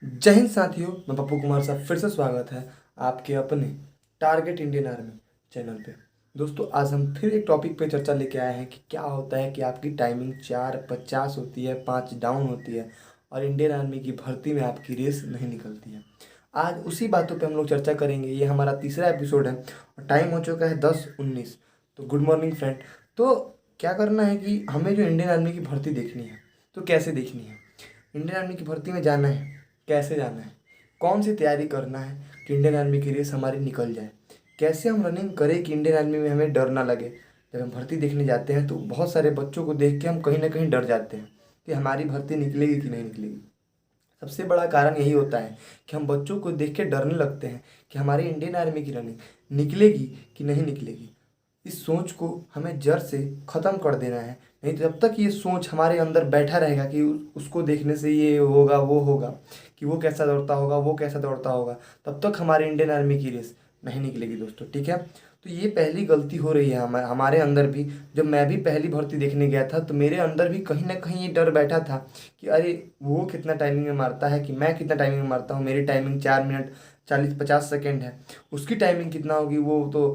जय हिंद साथियों, मैं पप्पू कुमार साहब फिर से स्वागत है आपके अपने टारगेट इंडियन आर्मी चैनल पे। दोस्तों, आज हम फिर एक टॉपिक पे चर्चा लेके आए हैं कि क्या होता है कि आपकी टाइमिंग 4:50 होती है, 5 डाउन होती है और इंडियन आर्मी की भर्ती में आपकी रेस नहीं निकलती है। आज उसी बातों पे हम लोग चर्चा करेंगे। ये हमारा तीसरा एपिसोड है और टाइम हो चुका है 10:19। तो गुड मॉर्निंग फ्रेंड। तो क्या करना है कि हमें जो इंडियन आर्मी की भर्ती देखनी है, तो कैसे देखनी है? इंडियन आर्मी की भर्ती में जाना है, कैसे जाना है, कौन सी तैयारी करना है कि इंडियन आर्मी की रेस हमारी निकल जाए, कैसे हम रनिंग करें कि इंडियन आर्मी में हमें डर ना लगे। जब हम भर्ती देखने जाते हैं तो बहुत सारे बच्चों को देख के हम कहीं ना कहीं डर जाते हैं कि हमारी भर्ती निकलेगी कि नहीं निकलेगी। सबसे बड़ा कारण यही होता है कि हम बच्चों को देख के डरने लगते हैं कि हमारी इंडियन आर्मी की रनिंग निकलेगी कि नहीं निकलेगी। इस सोच को हमें जड़ से ख़त्म कर देना है। नहीं तो जब तक ये सोच हमारे अंदर बैठा रहेगा कि उसको देखने से ये होगा वो होगा, कि वो कैसा दौड़ता होगा वो कैसा दौड़ता होगा, तब तक हमारे इंडियन आर्मी की रेस नहीं निकलेगी दोस्तों। ठीक है, तो ये पहली गलती हो रही है हमारे अंदर भी। जब मैं भी पहली भर्ती देखने गया था तो मेरे अंदर भी कहीं ना कहीं ये डर बैठा था कि अरे वो कितना टाइमिंग में मारता है कि मैं कितना टाइमिंग में मारता हूँ। मेरी टाइमिंग 4 मिनट 40-50 सेकेंड है, उसकी टाइमिंग कितना होगी? वो तो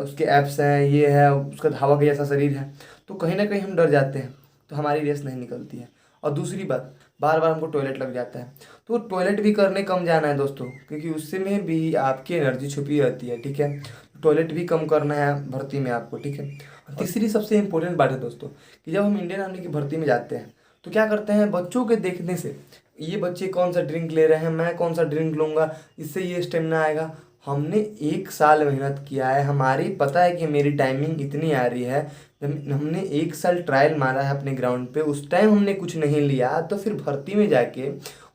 उसके एप्स हैं, ये है, उसका धावा के जैसा शरीर है। तो कहीं ना कहीं हम डर जाते हैं, तो हमारी रेस नहीं निकलती है। और दूसरी बात, बार बार हमको टॉयलेट लग जाता है। तो टॉयलेट भी करने कम जाना है दोस्तों, क्योंकि उससे में भी आपकी एनर्जी छुपी रहती है। ठीक है, टॉयलेट भी कम करना है भर्ती में आपको। ठीक है, और तीसरी सबसे इम्पोर्टेंट बात है दोस्तों कि जब हम इंडियन आर्मी की भर्ती में जाते हैं तो क्या करते हैं, बच्चों के देखने से, ये बच्चे कौन सा ड्रिंक ले रहे हैं, मैं कौन सा ड्रिंक लूँगा, इससे ये स्टेमिना आएगा। हमने 1 साल मेहनत किया है, हमारी पता है कि मेरी टाइमिंग इतनी आ रही है। जब हमने 1 साल ट्रायल मारा है अपने ग्राउंड पे, उस टाइम हमने कुछ नहीं लिया, तो फिर भर्ती में जाके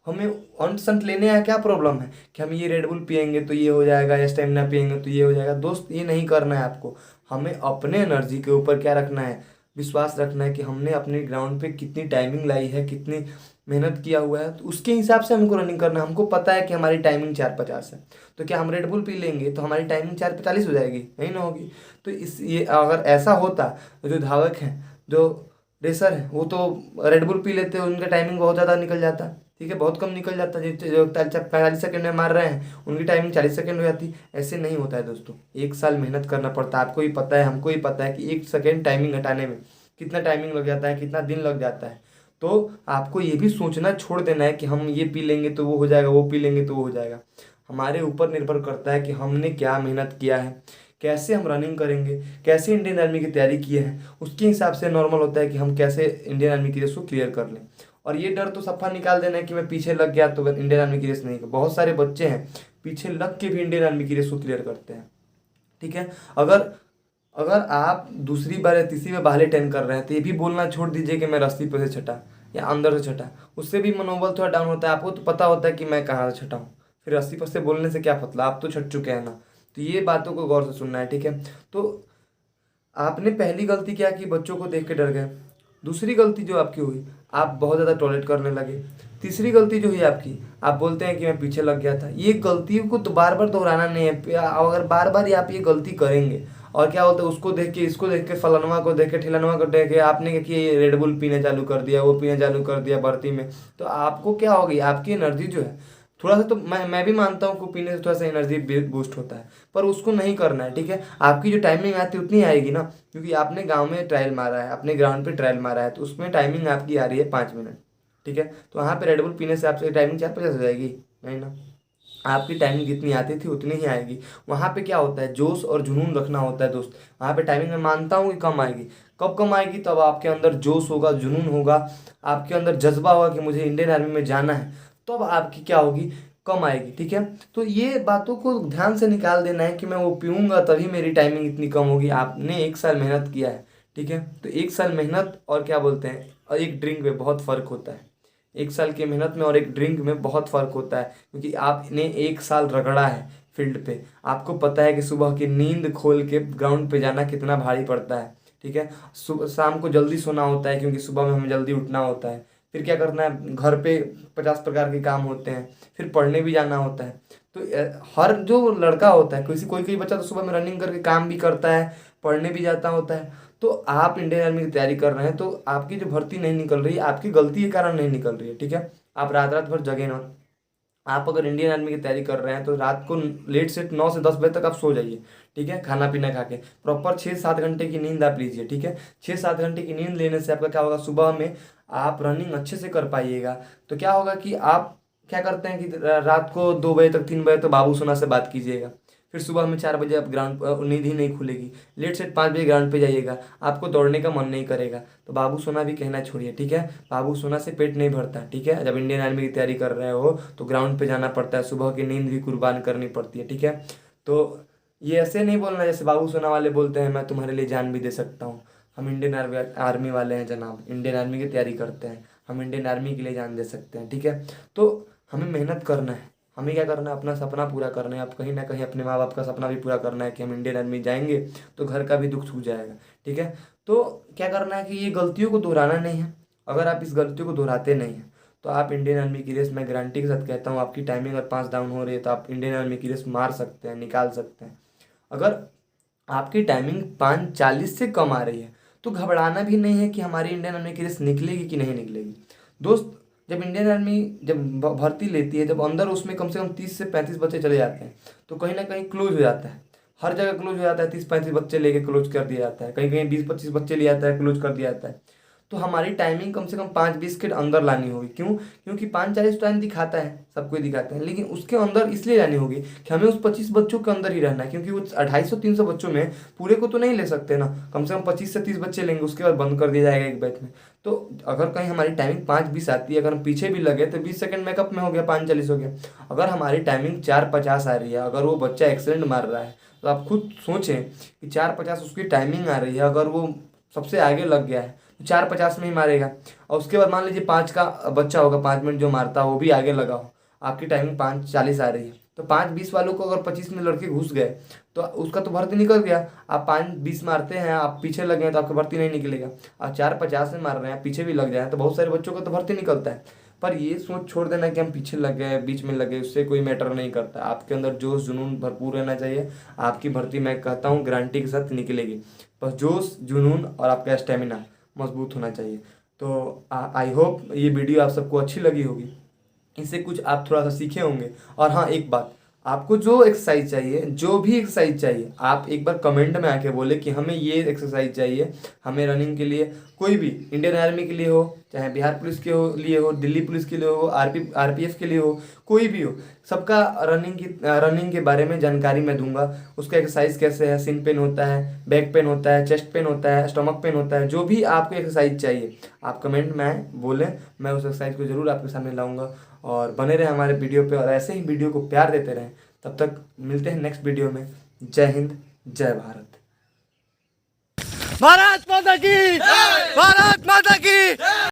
हमें अंट संट लेने का क्या प्रॉब्लम है कि हम ये रेडबुल पियेंगे तो ये हो जाएगा या स्टेमिना पियेंगे तो ये हो जाएगा। दोस्त, ये नहीं करना है आपको। हमें अपने एनर्जी के ऊपर क्या रखना है, विश्वास रखना है कि हमने अपने ग्राउंड पे कितनी टाइमिंग लाई है, कितनी मेहनत किया हुआ है, तो उसके हिसाब से हमको रनिंग करना है। हमको पता है कि हमारी टाइमिंग 4:50 है, तो क्या हम रेडबुल पी लेंगे तो हमारी टाइमिंग 4:45 हो जाएगी? नहीं ना होगी। तो इस ये अगर ऐसा होता तो जो धावक हैं, जो रेसर हैं, वो तो रेडबुल पी लेते, उनका टाइमिंग बहुत ज़्यादा निकल जाता। ठीक है, बहुत कम निकल जाता। जो 45 सेकंड में मार रहे हैं उनकी टाइमिंग 40 सेकंड हो जाती। ऐसे नहीं होता है दोस्तों, 1 साल मेहनत करना पड़ता है। आपको ही पता है, हमको ही पता है कि 1 सेकेंड टाइमिंग घटाने में कितना टाइमिंग लग जाता है, कितना दिन लग जाता है। तो आपको ये भी सोचना छोड़ देना है कि हम ये पी लेंगे तो वो हो जाएगा, वो पी लेंगे तो वो हो जाएगा। हमारे ऊपर निर्भर करता है कि हमने क्या मेहनत किया है, कैसे हम रनिंग करेंगे, कैसे इंडियन आर्मी की तैयारी किए हैं, उसके हिसाब से नॉर्मल होता है कि हम कैसे इंडियन आर्मी की रेस को क्लियर कर लें। और ये डर तो सफा निकाल देना है कि मैं पीछे लग गया तो इंडियन आर्मी की रेस नहीं कर। बहुत सारे बच्चे हैं पीछे लग के भी इंडियन आर्मी की रेस को क्लियर करते हैं। ठीक है, अगर अगर आप दूसरी बार या तीसरी बार बाहर अटेंड कर रहे हैं तो ये भी बोलना छोड़ दीजिए कि मैं रस्सी पे से छटा या अंदर से छटा। उससे भी मनोबल थोड़ा डाउन होता है। आपको तो पता होता है कि मैं कहाँ से छटा हूँ, फिर रस्सी पर से बोलने से क्या फतला, आप तो छट चुके हैं ना। तो ये बातों को गौर से सुनना है। ठीक है, तो आपने पहली गलती क्या की, बच्चों को देख के डर गए। दूसरी गलती जो आपकी हुई, आप बहुत ज़्यादा टॉयलेट करने लगे। तीसरी गलती जो हुई आपकी, आप बोलते हैं कि मैं पीछे लग गया था। ये गलतियों को तो बार बार दोहराना नहीं है। अगर बार बार आप ये गलती करेंगे और क्या होता है, उसको देख के, इसको देख के, फलानवा को देख के, ठिलानवा को देख के आपने क्या किया, ये रेडबुल पीने चालू कर दिया, वो पीने चालू कर दिया भर्ती में, तो आपको क्या होगी, आपकी एनर्जी जो है थोड़ा सा, तो मैं भी मानता हूँ कि पीने से थोड़ा सा एनर्जी बूस्ट होता है, पर उसको नहीं करना है। ठीक है, आपकी जो टाइमिंग आती है उतनी आएगी ना, क्योंकि आपने गांव में ट्रायल मारा है, अपने ग्राउंड पे ट्रायल मारा है, तो उसमें टाइमिंग आपकी आ रही है 5 मिनट। ठीक है, तो वहाँ पे रेडबुल पीने से आपकी टाइमिंग 4:50 हो जाएगी? नहीं ना, आपकी टाइमिंग जितनी आती थी उतनी ही आएगी। वहाँ पे क्या होता है, जोश और जुनून रखना होता है दोस्त। वहाँ पे टाइमिंग मैं मानता हूँ कि कम आएगी। कब कम आएगी? तब आपके अंदर जोश होगा, जुनून होगा, आपके अंदर जज्बा होगा कि मुझे इंडियन आर्मी में जाना है, तब आपकी क्या होगी, कम आएगी। ठीक है, तो ये बातों को ध्यान से निकाल देना है कि मैं वो पीऊँगा तभी मेरी टाइमिंग इतनी कम होगी। आपने 1 साल मेहनत किया है। ठीक है, तो 1 साल मेहनत और क्या बोलते हैं, और एक ड्रिंक में बहुत फ़र्क होता है। 1 साल की मेहनत में और एक ड्रिंक में बहुत फ़र्क होता है, क्योंकि आपने 1 साल रगड़ा है फील्ड पे। आपको पता है कि सुबह की नींद खोल के ग्राउंड पे जाना कितना भारी पड़ता है। ठीक है, सुबह शाम को जल्दी सोना होता है क्योंकि सुबह में हमें जल्दी उठना होता है। फिर क्या करना है, घर पे 50 प्रकार के काम होते हैं, फिर पढ़ने भी जाना होता है। तो हर जो लड़का होता है, किसी कोई कोई बच्चा तो सुबह में रनिंग करके काम भी करता है, पढ़ने भी जाता होता है। तो आप इंडियन आर्मी की तैयारी कर रहे हैं तो आपकी जो भर्ती नहीं निकल रही है, आपकी गलती के कारण नहीं निकल रही है। ठीक है, आप रात रात भर जगे ना, आप अगर इंडियन आर्मी की तैयारी कर रहे हैं तो रात को लेट से 9 से 10 बजे तक आप सो जाइए, ठीक है, खाना पीना खा के प्रॉपर 6-7 घंटे की नींद आप लीजिए, ठीक है। 6-7 घंटे की नींद लेने से आपका क्या होगा, सुबह में आप रनिंग अच्छे से कर पाइएगा। तो क्या होगा कि आप क्या करते हैं कि रात को 2 बजे तक 3 बजे तक बाबू सोना से बात कीजिएगा, फिर सुबह में 4 बजे आप ग्राउंड नींद ही नहीं खुलेगी, लेट से 5 बजे ग्राउंड पे जाइएगा, आपको दौड़ने का मन नहीं करेगा। तो बाबू सोना भी कहना छोड़िए, ठीक है। बाबू सोना से पेट नहीं भरता, ठीक है। जब इंडियन आर्मी की तैयारी कर रहे हो तो ग्राउंड पे जाना पड़ता है, सुबह की नींद भी कुर्बान करनी पड़ती है, ठीक है। तो ये ऐसे नहीं बोलना जैसे बाबू सोना वाले बोलते हैं मैं तुम्हारे लिए जान भी दे सकता हूँ। हम इंडियन आर्मी वाले हैं जनाब, इंडियन आर्मी की तैयारी करते हैं, हम इंडियन आर्मी के लिए जान दे सकते हैं, ठीक है। तो हमें मेहनत करना है, हमें क्या करना है, अपना सपना पूरा करना है। अब कहीं ना कहीं अपने माँ बाप का सपना भी पूरा करना है कि हम इंडियन आर्मी जाएंगे तो घर का भी दुख छूट जाएगा, ठीक है। तो क्या करना है कि ये गलतियों को दोहराना नहीं है। अगर आप इस गलतियों को दोहराते नहीं हैं तो आप इंडियन आर्मी की रेस, मैं गारंटी के साथ कहता हूँ, आपकी टाइमिंग अगर 5 डाउन हो रही है तो आप इंडियन आर्मी की रेस मार सकते हैं, निकाल सकते हैं। अगर आपकी टाइमिंग 5:40 से कम आ रही है तो घबराना भी नहीं है कि हमारी इंडियन आर्मी की रेस निकलेगी कि नहीं निकलेगी। दोस्त, जब इंडियन आर्मी जब भर्ती लेती है, जब अंदर उसमें कम से कम 30 से 35 बच्चे चले जाते हैं तो कहीं ना कहीं क्लोज हो जाता है, हर जगह क्लोज हो जाता है। 30-35 बच्चे लेके क्लोज कर दिया जाता है, कहीं कहीं 20-25 बच्चे ले जाता है, क्लोज कर दिया जाता है। तो हमारी टाइमिंग कम से कम 5:20 के अंदर लानी होगी। क्यों? क्योंकि 5:40 टाइम दिखाता है, सबको दिखाते हैं, लेकिन उसके अंदर इसलिए लानी होगी कि हमें उस 25 बच्चों के अंदर ही रहना है, क्योंकि वो 250-300 बच्चों में पूरे को तो नहीं ले सकते ना, कम से कम 25 से 30 बच्चे लेंगे, उसके बाद बंद कर दिया जाएगा एक बैच में। तो अगर कहीं हमारी टाइमिंग 5:20 आती है, अगर हम पीछे भी लगे तो 20 सेकंड मेकअप में हो गया, 5:40 हो गया। अगर हमारी टाइमिंग 4:50 आ रही है, अगर वो बच्चा एक्सीलेंट मार रहा है तो आप खुद सोचें कि 4:50 उसकी टाइमिंग आ रही है, अगर वो सबसे आगे लग गया है तो 4:50 में ही मारेगा। और उसके बाद मान लीजिए 5 का बच्चा होगा, 5 मिनट जो मारता है वो भी आगे लगा हो, आपकी टाइमिंग 5:40 आ रही है, तो 5:20 वालों को अगर 25 में लड़के घुस गए तो उसका तो भर्ती निकल गया। आप 5:20 मारते हैं, आप पीछे लग गए तो आपका भर्ती नहीं निकलेगा। आप 4:50 में मार रहे हैं, पीछे भी लग जाए तो बहुत सारे बच्चों का तो भर्ती निकलता है। पर ये सोच छोड़ देना कि हम पीछे लग गए, बीच में लगे, उससे कोई मैटर नहीं करता। आपके अंदर जोश जुनून भरपूर रहना चाहिए, आपकी भर्ती मैं कहता हूँ गारंटी के साथ निकलेगी। बस जोश जुनून और आपका स्टेमिना मजबूत होना चाहिए। तो आई होप ये वीडियो आप सबको अच्छी लगी होगी, इससे कुछ आप थोड़ा सा सीखे होंगे। और हाँ, एक बात, आपको जो एक्सरसाइज चाहिए, जो भी एक्सरसाइज चाहिए, आप एक बार कमेंट में आके बोले कि हमें ये एक्सरसाइज चाहिए, हमें रनिंग के लिए, कोई भी इंडियन आर्मी के लिए हो, चाहे बिहार पुलिस के लिए हो, दिल्ली पुलिस के लिए हो, आरपीएफ के लिए हो, कोई भी हो, सबका रनिंग के बारे में जानकारी मैं दूंगा। उसका एक्सरसाइज कैसे है, सिन पेन होता है, बैक पेन होता है, चेस्ट पेन होता है, स्टमक पेन होता है, जो भी आपको एक्सरसाइज चाहिए आप कमेंट में बोलें, मैं उस एक्सरसाइज को जरूर आपके सामने लाऊंगा। और बने रहे हमारे वीडियो पे और ऐसे ही वीडियो को प्यार देते रहें। तब तक मिलते हैं नेक्स्ट वीडियो में। जय हिंद, जय भारत। भारत माता की, भारत माता की।